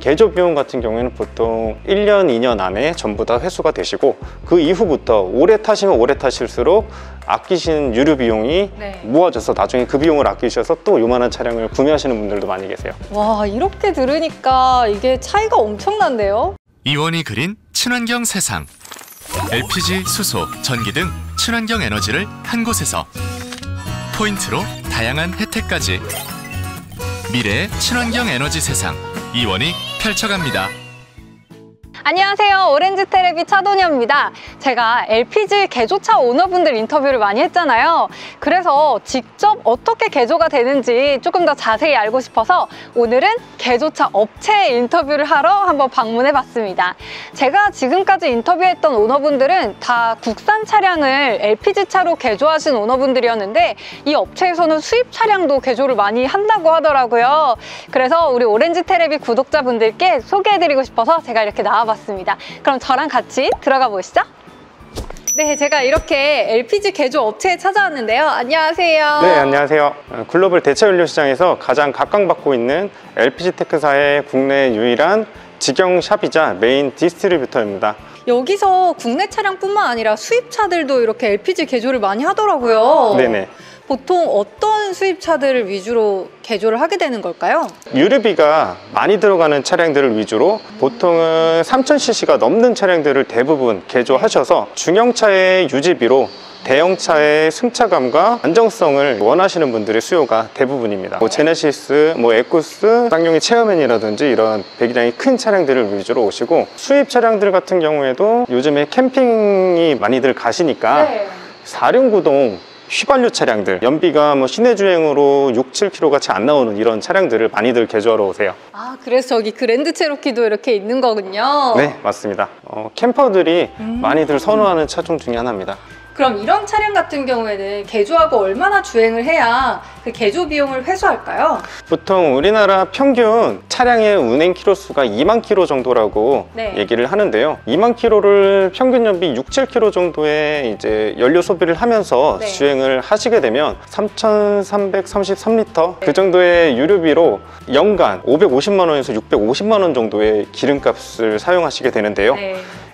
개조 비용 같은 경우에는 보통 1년, 2년 안에 전부 다 회수가 되시고 그 이후부터 오래 타시면 오래 타실수록 아끼신 유류 비용이 모아져서 나중에 그 비용을 아끼셔서 또 요만한 차량을 구매하시는 분들도 많이 계세요. 와, 이렇게 들으니까 이게 차이가 엄청난데요? 이원이 그린 친환경 세상. LPG, 수소, 전기 등 친환경 에너지를 한 곳에서 포인트로 다양한 혜택까지 미래의 친환경 에너지 세상 이원이 펼쳐갑니다. 안녕하세요. 오렌지테레비 차도녀입니다. 제가 LPG 개조차 오너분들 인터뷰를 많이 했잖아요. 그래서 직접 어떻게 개조가 되는지 조금 더 자세히 알고 싶어서 오늘은 개조차 업체 인터뷰를 하러 한번 방문해 봤습니다. 제가 지금까지 인터뷰했던 오너분들은 다 국산 차량을 LPG 차로 개조하신 오너분들이었는데 이 업체에서는 수입 차량도 개조를 많이 한다고 하더라고요. 그래서 우리 오렌지테레비 구독자분들께 소개해드리고 싶어서 제가 이렇게 나와봤습니다. 그럼 저랑 같이 들어가 보시죠. 네, 제가 이렇게 LPG 개조 업체에 찾아왔는데요. 안녕하세요. 네, 안녕하세요. 글로벌 대체연료 시장에서 가장 각광받고 있는 LPG 테크사의 국내 유일한 직영샵이자 메인 디스트리뷰터입니다. 여기서 국내 차량뿐만 아니라 수입차들도 이렇게 LPG 개조를 많이 하더라고요. 네네. 보통 어떤 수입차들을 위주로 개조를 하게 되는 걸까요? 유류비가 많이 들어가는 차량들을 위주로 보통은 3000cc가 넘는 차량들을 대부분 개조하셔서 중형차의 유지비로 대형차의 승차감과 안정성을 원하시는 분들의 수요가 대부분입니다. 제네시스, 에쿠스, 쌍용의 체어맨이라든지 이런 배기량이 큰 차량들을 위주로 오시고 수입 차량들 같은 경우에도 요즘에 캠핑이 많이들 가시니까 사륜구동 휘발유 차량들, 연비가 시내 주행으로 6, 7km 같이 안 나오는 이런 차량들을 많이들 개조하러 오세요. 아, 그래서 저기 그랜드 체로키도 이렇게 있는 거군요. 네, 맞습니다. 캠퍼들이 많이들 선호하는 차종 중에 하나입니다. 그럼 이런 차량 같은 경우에는 개조하고 얼마나 주행을 해야 그 개조 비용을 회수할까요? 보통 우리나라 평균 차량의 운행 키로수가 2만 킬로 정도라고 얘기를 하는데요. 2만 킬로를 평균 연비 6, 7km 정도의 이제 연료 소비를 하면서 주행을 하시게 되면 3,333리터 그 정도의 유류비로 연간 550만 원에서 650만 원 정도의 기름값을 사용하시게 되는데요.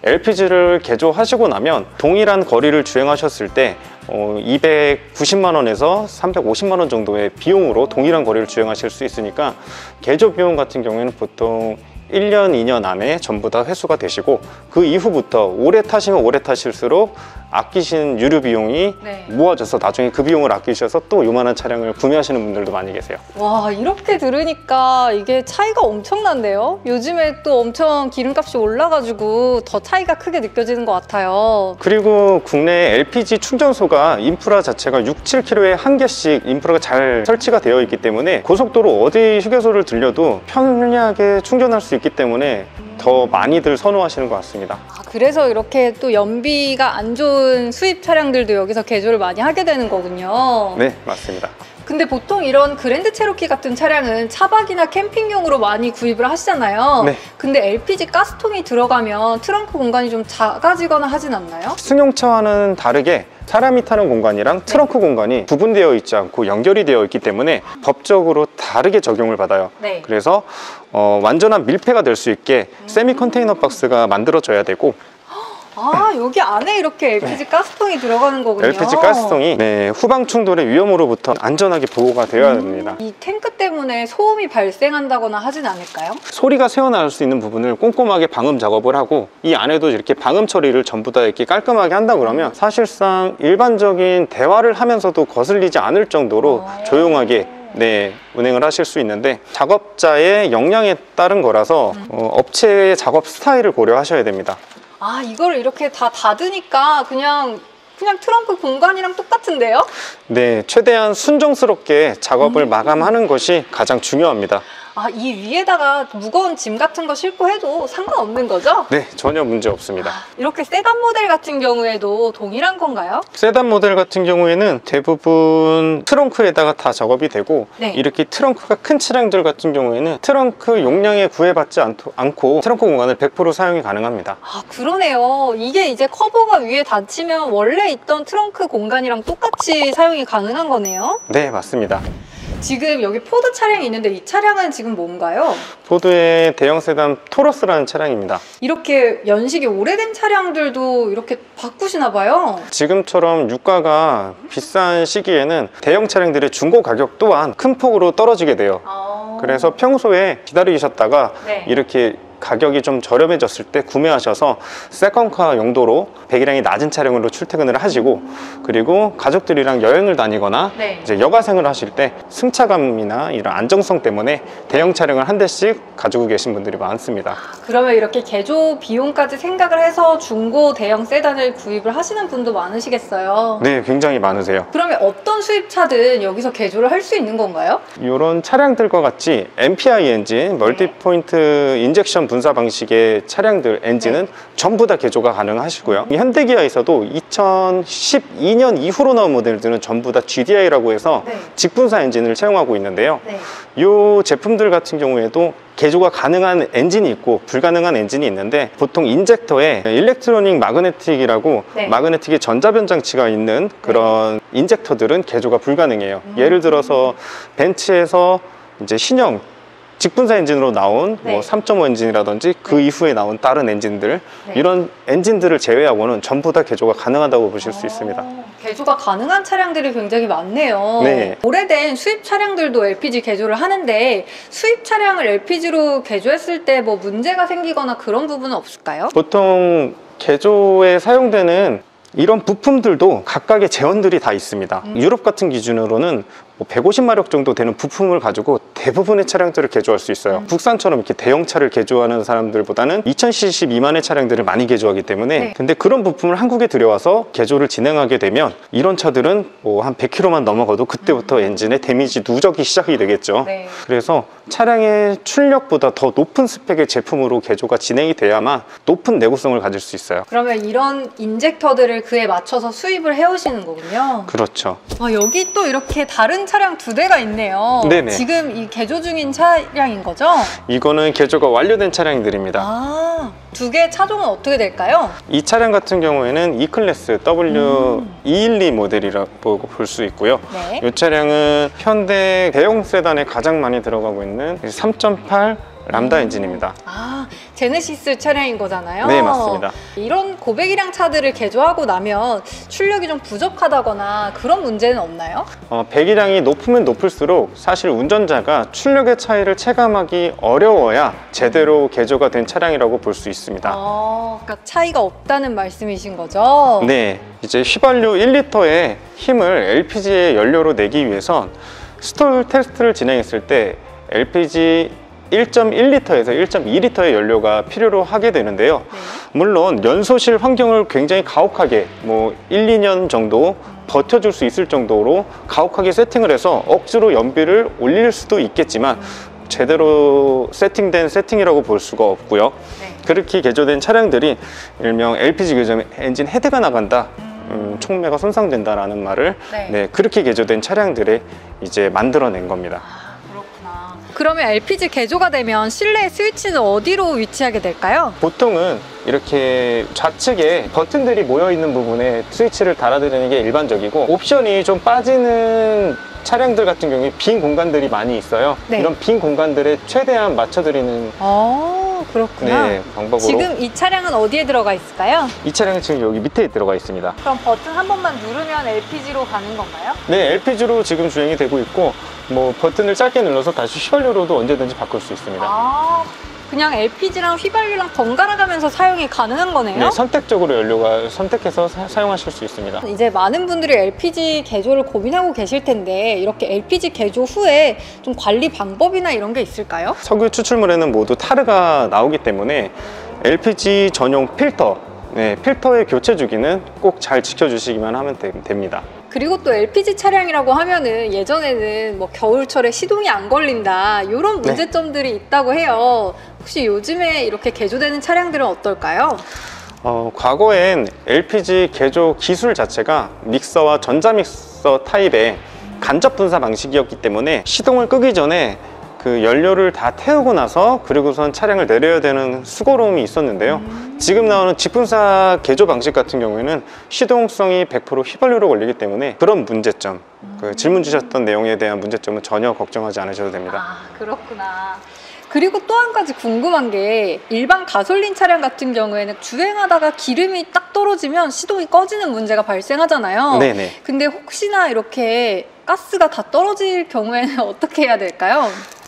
LPG를 개조하시고 나면 동일한 거리를 주행하셨을 때 290만 원에서 350만 원 정도의 비용으로 동일한 거리를 주행하실 수 있으니까 개조 비용 같은 경우에는 보통 1년, 2년 안에 전부 다 회수가 되시고 그 이후부터 오래 타시면 오래 타실수록 아끼신 유류 비용이 모아져서 나중에 그 비용을 아끼셔서 또 요만한 차량을 구매하시는 분들도 많이 계세요. 와, 이렇게 들으니까 이게 차이가 엄청난데요? 요즘에 또 엄청 기름값이 올라가지고 더 차이가 크게 느껴지는 것 같아요. 그리고 국내 LPG 충전소가 인프라 자체가 6, 7km에 한 개씩 인프라가 잘 설치가 되어 있기 때문에 고속도로 어디 휴게소를 들려도 편리하게 충전할 수 있기 때문에 더 많이들 선호하시는 것 같습니다. 아, 그래서 이렇게 또 연비가 안 좋은 수입 차량들도 여기서 개조를 많이 하게 되는 거군요. 네, 맞습니다. 근데 보통 이런 그랜드 체로키 같은 차량은 차박이나 캠핑용으로 많이 구입을 하시잖아요. 근데 LPG 가스통이 들어가면 트렁크 공간이 좀 작아지거나 하진 않나요? 승용차와는 다르게 사람이 타는 공간이랑 트렁크 공간이 구분되어 있지 않고 연결이 되어 있기 때문에 법적으로 다르게 적용을 받아요. 그래서 완전한 밀폐가 될 수 있게 세미 컨테이너 박스가 만들어져야 되고 아, 여기 안에 이렇게 LPG 가스통이 들어가는 거군요. LPG 가스통이 후방 충돌의 위험으로부터 안전하게 보호가 되어야 됩니다. 이 탱크 때문에 소음이 발생한다거나 하진 않을까요? 소리가 새어나올 수 있는 부분을 꼼꼼하게 방음 작업을 하고 이 안에도 이렇게 방음 처리를 전부 다 이렇게 깔끔하게 한다 그러면 사실상 일반적인 대화를 하면서도 거슬리지 않을 정도로 조용하게 운행을 하실 수 있는데 작업자의 역량에 따른 거라서 업체의 작업 스타일을 고려하셔야 됩니다. 아, 이걸 이렇게 다 닫으니까 그냥 트렁크 공간이랑 똑같은데요? 네, 최대한 순정스럽게 작업을 마감하는 것이 가장 중요합니다. 아, 이 위에다가 무거운 짐 같은 거 싣고 해도 상관없는 거죠? 네, 전혀 문제 없습니다. 이렇게 세단 모델 같은 경우에도 동일한 건가요? 세단 모델 같은 경우에는 대부분 트렁크에다가 다 작업이 되고 이렇게 트렁크가 큰 차량들 같은 경우에는 트렁크 용량에 구애받지 않고 트렁크 공간을 100% 사용이 가능합니다. 아, 그러네요. 이게 이제 커버가 위에 닫히면 원래 있던 트렁크 공간이랑 똑같이 사용이 가능한 거네요? 네, 맞습니다. 지금 여기 포드 차량이 있는데 이 차량은 지금 뭔가요? 포드의 대형 세단 토러스라는 차량입니다. 이렇게 연식이 오래된 차량들도 이렇게 바꾸시나 봐요. 지금처럼 유가가 비싼 시기에는 대형 차량들의 중고 가격 또한 큰 폭으로 떨어지게 돼요. 그래서 평소에 기다리셨다가 네. 이렇게 가격이 좀 저렴해졌을 때 구매하셔서 세컨카 용도로 배기량이 낮은 차량으로 출퇴근을 하시고, 그리고 가족들이랑 여행을 다니거나 네. 이제 여가생을 하실 때 승차감이나 이런 안정성 때문에 대형 차량을 한 대씩 가지고 계신 분들이 많습니다. 그러면 이렇게 개조 비용까지 생각을 해서 중고 대형 세단을 구입을 하시는 분도 많으시겠어요. 네, 굉장히 많으세요. 그러면 어떤 수입차든 여기서 개조를 할 수 있는 건가요? 이런 차량들과 같이 MPI 엔진, 멀티포인트 인젝션 분사 방식의 차량들 엔진은 전부 다 개조가 가능하시고요. 현대기아에서도 2012년 이후로 나온 모델들은 전부 다 GDI라고 해서 직분사 엔진을 사용하고 있는데요. 이 제품들 같은 경우에도 개조가 가능한 엔진이 있고 불가능한 엔진이 있는데, 보통 인젝터에 일렉트로닉 마그네틱이라고 마그네틱의 전자변 장치가 있는 그런 인젝터들은 개조가 불가능해요. 예를 들어서 벤츠에서 이제 신형 직분사 엔진으로 나온 뭐 3.5 엔진이라든지 그 이후에 나온 다른 엔진들, 이런 엔진들을 제외하고는 전부 다 개조가 가능하다고 보실 수 있습니다. 개조가 가능한 차량들이 굉장히 많네요. 네. 오래된 수입 차량들도 LPG 개조를 하는데, 수입 차량을 LPG로 개조했을 때 뭐 문제가 생기거나 그런 부분은 없을까요? 보통 개조에 사용되는 이런 부품들도 각각의 제원들이 다 있습니다. 유럽 같은 기준으로는 150마력 정도 되는 부품을 가지고 대부분의 차량들을 개조할 수 있어요. 국산처럼 이렇게 대형차를 개조하는 사람들보다는 2000cc 미만의 차량들을 많이 개조하기 때문에, 근데 그런 부품을 한국에 들여와서 개조를 진행하게 되면 이런 차들은 뭐 한 100km만 넘어가도 그때부터 엔진에 데미지 누적이 시작이 되겠죠. 그래서 차량의 출력보다 더 높은 스펙의 제품으로 개조가 진행이 돼야만 높은 내구성을 가질 수 있어요. 그러면 이런 인젝터들을 그에 맞춰서 수입을 해오시는 거군요. 그렇죠. 여기 또 이렇게 다른 차량 2대가 있네요. 네네. 지금 이 개조 중인 차량인 거죠? 이거는 개조가 완료된 차량들입니다. 2개 차종은 어떻게 될까요? 이 차량 같은 경우에는 E클래스 W212 모델이라고 볼 수 있고요. 이 차량은 현대 대형 세단에 가장 많이 들어가고 있는 3.8 람다 엔진입니다. 제네시스 차량인 거잖아요. 네, 맞습니다. 이런 고배기량 차들을 개조하고 나면 출력이 좀 부족하다거나 그런 문제는 없나요? 배기량이 높으면 높을수록 사실 운전자가 출력의 차이를 체감하기 어려워야 제대로 개조가 된 차량이라고 볼 수 있습니다. 그러니까 차이가 없다는 말씀이신 거죠? 네, 이제 휘발유 1리터의 힘을 LPG의 연료로 내기 위해선 스톨 테스트를 진행했을 때 LPG 1.1리터에서 1.2리터의 연료가 필요로 하게 되는데요. 물론 연소실 환경을 굉장히 가혹하게 뭐 1, 2년 정도 버텨줄 수 있을 정도로 가혹하게 세팅을 해서 억지로 연비를 올릴 수도 있겠지만 제대로 세팅된 세팅이라고 볼 수가 없고요. 그렇게 개조된 차량들이 일명 LPG 개조 엔진 헤드가 나간다, 촉매가 손상된다라는 말을 그렇게 개조된 차량들에 이제 만들어낸 겁니다. 그러면 LPG 개조가 되면 실내 스위치는 어디로 위치하게 될까요? 보통은 이렇게 좌측에 버튼들이 모여있는 부분에 스위치를 달아드리는 게 일반적이고, 옵션이 좀 빠지는 차량들 같은 경우에 빈 공간들이 많이 있어요. 이런 빈 공간들에 최대한 맞춰드리는 그렇구나. 방법으로. 지금 이 차량은 어디에 들어가 있을까요? 이 차량은 지금 여기 밑에 들어가 있습니다. 그럼 버튼 한 번만 누르면 LPG로 가는 건가요? 네, LPG로 지금 주행이 되고 있고, 뭐 버튼을 짧게 눌러서 다시 휘발유로도 언제든지 바꿀 수 있습니다. 그냥 LPG랑 휘발유랑 번갈아 가면서 사용이 가능한 거네요? 네, 선택적으로 연료가 선택해서 사용하실 수 있습니다. 이제 많은 분들이 LPG 개조를 고민하고 계실 텐데, 이렇게 LPG 개조 후에 좀 관리 방법이나 이런 게 있을까요? 석유 추출물에는 모두 타르가 나오기 때문에 LPG 전용 필터, 필터의 교체 주기는 꼭 잘 지켜주시기만 하면 됩니다. 그리고 또 LPG 차량이라고 하면은 예전에는 뭐 겨울철에 시동이 안 걸린다 이런 문제점들이 있다고 해요. 혹시 요즘에 이렇게 개조되는 차량들은 어떨까요? 과거엔 LPG 개조 기술 자체가 믹서와 전자믹서 타입의 간접 분사 방식이었기 때문에 시동을 끄기 전에 그 연료를 다 태우고 나서 그리고선 차량을 내려야 되는 수고로움이 있었는데요. 지금 나오는 직분사 개조 방식 같은 경우에는 시동성이 100% 휘발유로 걸리기 때문에 그런 문제점, 그 질문 주셨던 내용에 대한 문제점은 전혀 걱정하지 않으셔도 됩니다. 아, 그렇구나. 그리고 또 한 가지 궁금한 게 일반 가솔린 차량 같은 경우에는 주행하다가 기름이 딱 떨어지면 시동이 꺼지는 문제가 발생하잖아요. 네네. 근데 혹시나 이렇게 가스가 다 떨어질 경우에는 어떻게 해야 될까요?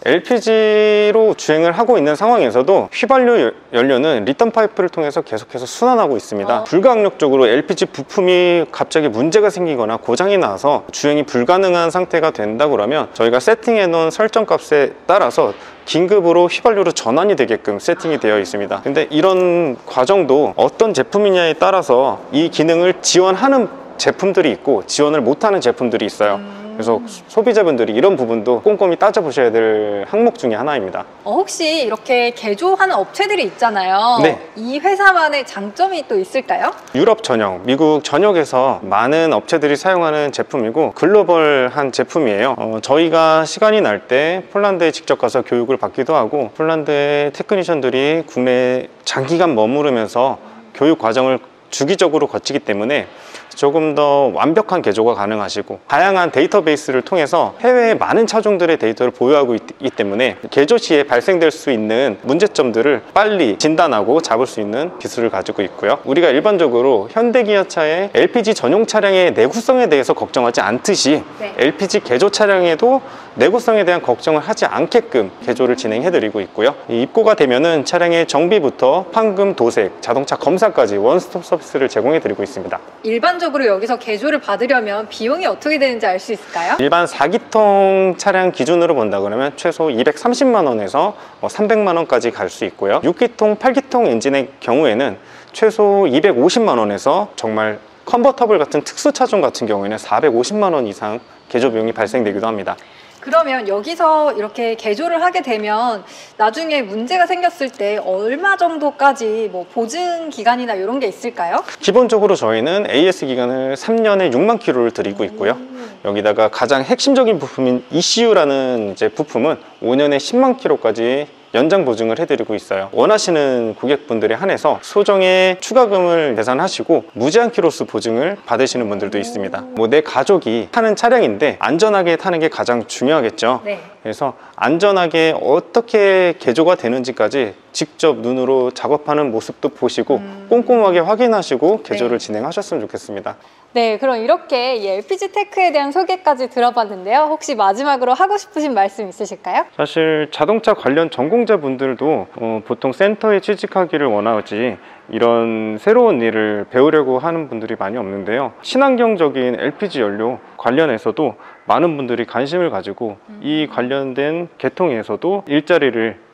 LPG로 주행을 하고 있는 상황에서도 휘발유 연료는 리턴 파이프를 통해서 계속해서 순환하고 있습니다. 불가항력적으로 LPG 부품이 갑자기 문제가 생기거나 고장이 나서 주행이 불가능한 상태가 된다고 그러면 저희가 세팅해 놓은 설정 값에 따라서 긴급으로 휘발유로 전환이 되게끔 세팅이 되어 있습니다. 근데 이런 과정도 어떤 제품이냐에 따라서 이 기능을 지원하는 제품들이 있고 지원을 못하는 제품들이 있어요. 그래서 소비자분들이 이런 부분도 꼼꼼히 따져보셔야 될 항목 중에 하나입니다. 혹시 이렇게 개조하는 업체들이 있잖아요. 네. 이 회사만의 장점이 또 있을까요? 유럽 전역, 미국 전역에서 많은 업체들이 사용하는 제품이고 글로벌한 제품이에요. 저희가 시간이 날 때 폴란드에 직접 가서 교육을 받기도 하고 폴란드의 테크니션들이 국내에 장기간 머무르면서 교육 과정을 주기적으로 거치기 때문에 조금 더 완벽한 개조가 가능하시고 다양한 데이터베이스를 통해서 해외의 많은 차종들의 데이터를 보유하고 있기 때문에 개조 시에 발생될 수 있는 문제점들을 빨리 진단하고 잡을 수 있는 기술을 가지고 있고요. 우리가 일반적으로 현대기아차의 LPG 전용 차량의 내구성에 대해서 걱정하지 않듯이 네. LPG 개조 차량에도 내구성에 대한 걱정을 하지 않게끔 개조를 진행해드리고 있고요. 입고가 되면은 차량의 정비부터 판금, 도색, 자동차 검사까지 원스톱 서비스를 제공해드리고 있습니다. 일반적으로 여기서 개조를 받으려면 비용이 어떻게 되는지 알 수 있을까요? 일반 4기통 차량 기준으로 본다 그러면 최소 230만 원에서 300만 원까지 갈 수 있고요. 6기통, 8기통 엔진의 경우에는 최소 250만 원에서 정말 컨버터블 같은 특수 차종 같은 경우에는 450만 원 이상 개조 비용이 발생되기도 합니다. 그러면 여기서 이렇게 개조를 하게 되면 나중에 문제가 생겼을 때 얼마 정도까지 뭐 보증 기간이나 이런 게 있을까요? 기본적으로 저희는 AS 기간을 3년에 6만 킬로를 드리고 있고요. 여기다가 가장 핵심적인 부품인 ECU라는 이제 부품은 5년에 10만 킬로까지 연장 보증을 해드리고 있어요. 원하시는 고객분들에 한해서 소정의 추가금을 계산하시고 무제한 키로수 보증을 받으시는 분들도 있습니다. 뭐 내 가족이 타는 차량인데 안전하게 타는 게 가장 중요하겠죠. 네. 그래서 안전하게 어떻게 개조가 되는지까지 직접 눈으로 작업하는 모습도 보시고 꼼꼼하게 확인하시고 개조를 진행하셨으면 좋겠습니다. 네, 그럼 이렇게 이 LPG 테크에 대한 소개까지 들어봤는데요. 혹시 마지막으로 하고 싶으신 말씀 있으실까요? 사실 자동차 관련 전공자분들도 보통 센터에 취직하기를 원하지 이런 새로운 일을 배우려고 하는 분들이 많이 없는데요. 친환경적인 LPG 연료 관련해서도 많은 분들이 관심을 가지고 이 관련된 계통에서도 일자리를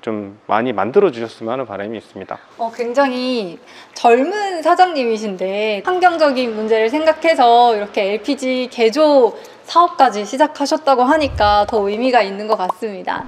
좀 많이 만들어 주셨으면 하는 바람이 있습니다. 굉장히 젊은 사장님이신데 환경적인 문제를 생각해서 이렇게 LPG 개조 사업까지 시작하셨다고 하니까 더 의미가 있는 것 같습니다.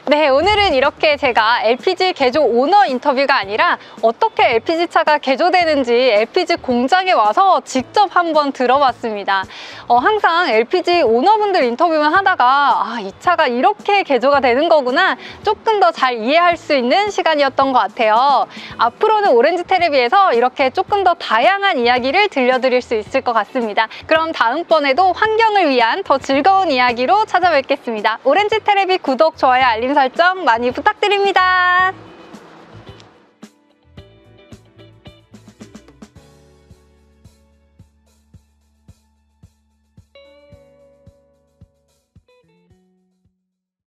네, 오늘은 이렇게 제가 LPG 개조 오너 인터뷰가 아니라 어떻게 LPG 차가 개조되는지 LPG 공장에 와서 직접 한번 들어봤습니다. 항상 LPG 오너분들 인터뷰만 하다가 이 차가 이렇게 개조가 되는 거구나 조금 더 잘 이해할 수 있는 시간이었던 것 같아요. 앞으로는 오렌지 테레비에서 이렇게 조금 더 다양한 이야기를 들려드릴 수 있을 것 같습니다. 그럼 다음번에도 환경을 위한 더 즐거운 이야기로 찾아뵙겠습니다. 오렌지 테레비 구독, 좋아요, 알림 설정 많이 부탁드립니다.